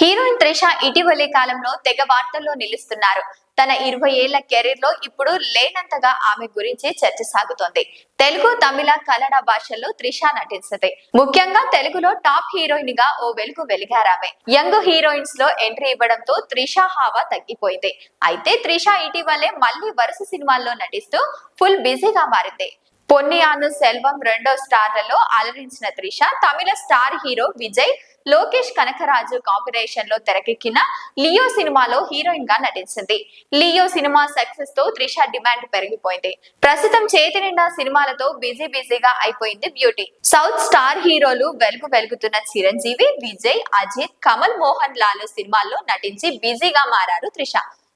Heroine Trisha ఇటీవలి కాలంలో తెగ వార్తల్లో నిలుస్తున్నారు. తన 20 ఏళ్ల కెరీర్ లో ఇప్పుడు లేనంతగా ఆమె గురించి చర్చ సాగుతోంది. తెలుగు, తమిళ, కన్నడ భాషల్లో త్రిష నటిస్తుంది. ముఖ్యంగా తెలుగులో టాప్ హీరోయిన్ గా ఓ వెలుగు వెలిగారామె. యంగ్ హీరోయిన్స్ లో ఎంట్రీ ఇవ్వడంతో త్రిష హావా తగ్గిపోయింది. అయితే త్రిష ఇటీవలే మళ్లీ వరుస సినిమాల్లో నటిస్తూ ఫుల్ బిజీగా మారింది. పొన్నియాను సెల్వం రెండో స్టార్లలో అలరించిన Trisha Tamil star hero Vijay, Lokesh Kanagaraj combination లో తెరకెక్కిన లియో సినిమాలో హీరోయిన్ గా నటించింది. లియో సినిమా సక్సెస్ తో త్రిష డిమాండ్ పెరిగిపోయింది. ప్రస్తుతం చేతి నిండా సినిమాలతో బిజీగా అయిపోయింది బ్యూటీ. సౌత్ స్టార్ హీరోలు వెలుగుతున్న చిరంజీవి, విజయ్, అజిత్, కమల్ మోహన్ లాలు సినిమాల్లో నటించి బిజీగా మారారు త్రిష.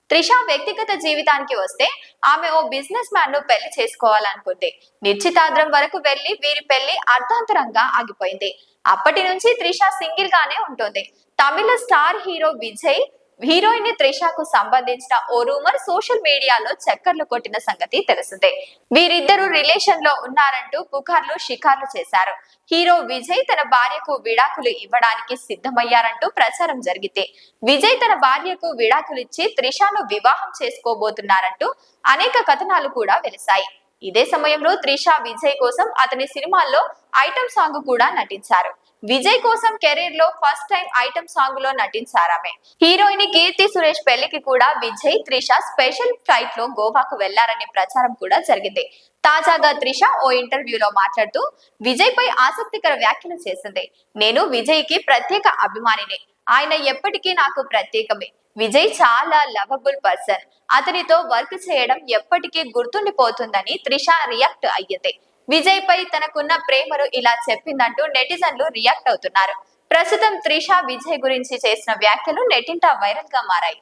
త్రిష వ్యక్తిగత జీవితానికి వస్తే ఆమె ఓ బిజినెస్ మ్యాన్ ను పెళ్లి చేసుకోవాలనుకుంది. నిశ్చితార్థం వరకు వెళ్లి వీరి పెళ్లి అర్ధాంతరంగా ఆగిపోయింది. అప్పటి నుంచి త్రిష సింగిల్ గానే ఉంటుంది. తమిళ స్టార్ హీరో విజయ్ హీరోయిన్ త్రిషకు సంబంధించిన ఓ రూమర్ సోషల్ మీడియాలో చక్కర్లు కొట్టిన సంగతి తెలిసిందే. వీరిద్దరూ రిలేషన్ లో ఉన్నారంటూ పుకార్లు షికార్లు చేశారు. హీరో విజయ్ తన భార్యకు విడాకులు ఇవ్వడానికి సిద్ధమయ్యారంటూ ప్రచారం జరిగితే, విజయ్ తన భార్యకు విడాకులిచ్చి త్రిషను వివాహం చేసుకోబోతున్నారంటూ అనేక కథనాలు కూడా వెలిశాయి. ఇదే సమయంలో త్రిష విజయ్ కోసం అతని సినిమాల్లో ఐటమ్ సాంగ్ కూడా నటించారు. విజయ్ కోసం కెరీర్ లో ఫస్ట్ టైం ఐటమ్ సాంగ్ లో నటించారామె. హీరోయిన్ కీర్తి సురేష్ పెళ్లికి కూడా విజయ్, త్రిష స్పెషల్ ఫ్లైట్ లో గోవాకు వెళ్లారనే ప్రచారం కూడా జరిగింది. తాజాగా త్రిష ఓ ఇంటర్వ్యూలో మాట్లాడుతూ విజయ్ పై ఆసక్తికర వ్యాఖ్యలు చేసింది. నేను విజయ్ కి ప్రత్యేక అభిమానిని. ఆయన ఎప్పటికీ నాకు ప్రత్యేకమే. విజయ్ చాలా లవబుల్ పర్సన్. అతనితో వర్క్ చేయడం ఎప్పటికీ గుర్తుండిపోతుందని త్రిష రియాక్ట్ అయ్యింది. విజయ్ పై తనకున్న ప్రేమను ఇలా చెప్పిందంటూ నెటిజన్లు రియాక్ట్ అవుతున్నారు. ప్రస్తుతం త్రిష విజయ్ గురించి చేసిన వ్యాఖ్యలు నెట్టింట వైరల్ గా మారాయి.